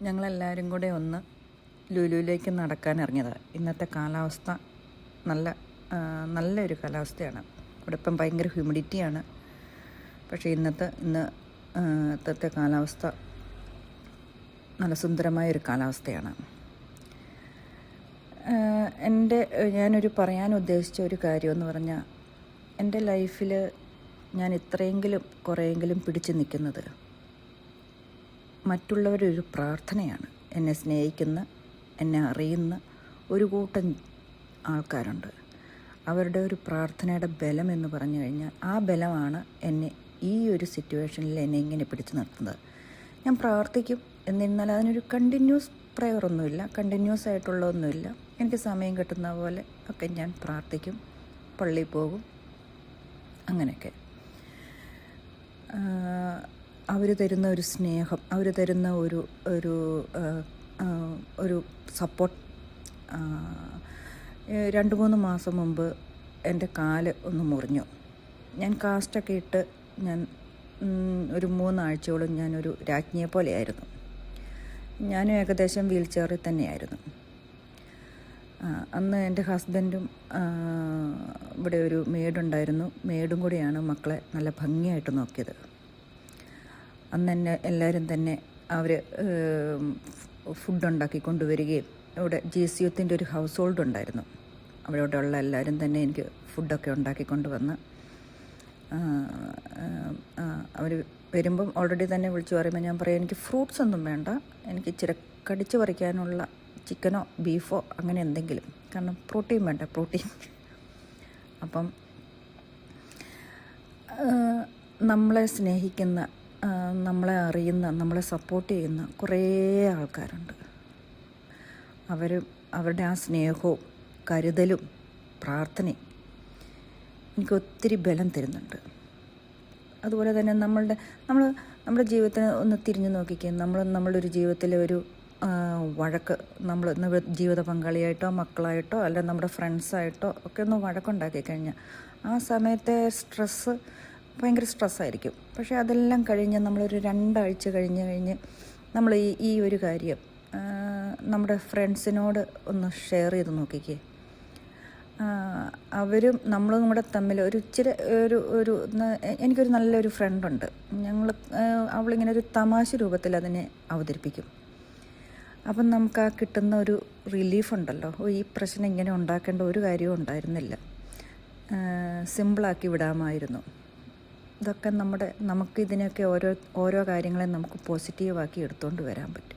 ഞങ്ങളെല്ലാവരും കൂടെ ഒന്ന് ലുലുവിലേക്ക് നടക്കാൻ ഇറങ്ങിയതാണ്. ഇന്നത്തെ കാലാവസ്ഥ നല്ലൊരു കാലാവസ്ഥയാണ്. ഇവിടെ ഇപ്പം ഭയങ്കര ഹ്യൂമിഡിറ്റിയാണ്. പക്ഷേ ഇന്നത്തെ കാലാവസ്ഥ നല്ല സുന്ദരമായൊരു കാലാവസ്ഥയാണ്. ഞാനൊരു പറയാൻ ഉദ്ദേശിച്ച ഒരു കാര്യമെന്ന് പറഞ്ഞാൽ, എൻ്റെ ലൈഫിൽ ഞാൻ കുറേയെങ്കിലും പിടിച്ചു നിൽക്കുന്നത് മറ്റുള്ളവരൊരു പ്രാർത്ഥനയാണ്. എന്നെ സ്നേഹിക്കുന്ന, എന്നെ അറിയുന്ന ഒരു കൂട്ടം ആൾക്കാരുണ്ട്. അവരുടെ ഒരു പ്രാർത്ഥനയുടെ ബലം എന്ന് പറഞ്ഞു കഴിഞ്ഞാൽ, ആ ബലമാണ് എന്നെ ഈ ഒരു സിറ്റുവേഷനിൽ എന്നെ ഇങ്ങനെ പിടിച്ചു നിർത്തുന്നത്. ഞാൻ പ്രാർത്ഥിക്കും, എന്നിരുന്നാൽ അതിനൊരു കണ്ടിന്യൂസ് പ്രയറൊന്നുമില്ല, കണ്ടിന്യൂസ് ആയിട്ടുള്ളതൊന്നുമില്ല. എനിക്ക് സമയം കിട്ടുന്ന പോലെ ഒക്കെ ഞാൻ പ്രാർത്ഥിക്കും, പള്ളിയിൽ പോകും, അങ്ങനെയൊക്കെ. അവർ തരുന്ന ഒരു സ്നേഹം, അവർ തരുന്ന ഒരു സപ്പോർട്ട്. 2-3 മാസം മുമ്പ് എൻ്റെ കാല് ഒന്ന് മുറിഞ്ഞു. ഞാൻ കാസ്റ്റൊക്കെ ഇട്ട് ഒരു 3 ആഴ്ചയോളം ഞാനൊരു രാജ്ഞിയെ പോലെയായിരുന്നു. ഞാനും ഏകദേശം വീൽ ചെയറിൽ തന്നെയായിരുന്നു. അന്ന് എൻ്റെ ഹസ്ബൻഡും ഇവിടെ ഒരു മെയ്ഡുണ്ടായിരുന്നു. മെയ്ഡും കൂടിയാണ് മക്കളെ നല്ല ഭംഗിയായിട്ട് നോക്കിയത്. അന്ന് എന്നെ എല്ലാവരും തന്നെ അവർ ഫുഡ് ഉണ്ടാക്കി കൊണ്ടുവരികയും, ഇവിടെ GCUത്തിൻ്റെ ഒരു ഹൗസ് ഹോൾഡ് ഉണ്ടായിരുന്നു. അവിടെയുള്ള എല്ലാവരും തന്നെ എനിക്ക് ഫുഡൊക്കെ ഉണ്ടാക്കി കൊണ്ടുവന്ന്, അവർ വരുമ്പം ഓൾറെഡി തന്നെ വിളിച്ചു പറയുമ്പോൾ ഞാൻ പറയും, എനിക്ക് ഫ്രൂട്ട്സ് ഒന്നും വേണ്ട, എനിക്ക് ഇച്ചിരി കടിച്ച് പറിക്കാനുള്ള ചിക്കനോ ബീഫോ അങ്ങനെ എന്തെങ്കിലും, കാരണം പ്രോട്ടീൻ വേണ്ട, പ്രോട്ടീൻ. അപ്പം നമ്മളെ സ്നേഹിക്കുന്ന, നമ്മളെ അറിയുന്ന, നമ്മളെ സപ്പോർട്ട് ചെയ്യുന്ന കുറേ ആൾക്കാരുണ്ട്. അവരുടെ ആ സ്നേഹവും കരുതലും പ്രാർത്ഥനയും എനിക്ക് ഒത്തിരി ബലം തരുന്നുണ്ട്. അതുപോലെ തന്നെ നമ്മുടെ ജീവിതത്തിന് ഒന്ന് തിരിഞ്ഞു നോക്കിക്കുക. നമ്മളുടെ ഒരു ജീവിതത്തിലെ ഒരു വഴക്ക്, നമ്മൾ ജീവിത പങ്കാളിയായിട്ടോ മക്കളായിട്ടോ അല്ല നമ്മുടെ ഫ്രണ്ട്സായിട്ടോ ഒക്കെ ഒന്ന് വഴക്കുണ്ടാക്കി കഴിഞ്ഞാൽ, ആ സമയത്തെ ഭയങ്കര സ്ട്രെസ്സായിരിക്കും. പക്ഷേ അതെല്ലാം കഴിഞ്ഞ് നമ്മളൊരു 2 ആഴ്ച കഴിഞ്ഞ് നമ്മൾ ഈ ഒരു കാര്യം നമ്മുടെ ഫ്രണ്ട്സിനോട് ഒന്ന് ഷെയർ ചെയ്ത് നോക്കിക്കേ. അവരും നമ്മളും കൂടെ തമ്മിൽ എനിക്കൊരു നല്ലൊരു ഫ്രണ്ടുണ്ട്. അവളിങ്ങനെ ഒരു തമാശ രൂപത്തിൽ അതിനെ അവതരിപ്പിക്കും. അപ്പം നമുക്ക് ആ കിട്ടുന്ന ഒരു റിലീഫുണ്ടല്ലോ, ഈ പ്രശ്നം ഇങ്ങനെ ഉണ്ടാക്കേണ്ട ഒരു കാര്യവും ഉണ്ടായിരുന്നില്ല, സിമ്പിളാക്കി വിടാമായിരുന്നു. ഇതൊക്കെ നമുക്കിതിനൊക്കെ ഓരോ കാര്യങ്ങളെ നമുക്ക് പോസിറ്റീവാക്കി എടുത്തുകൊണ്ട് വരാൻ പറ്റും.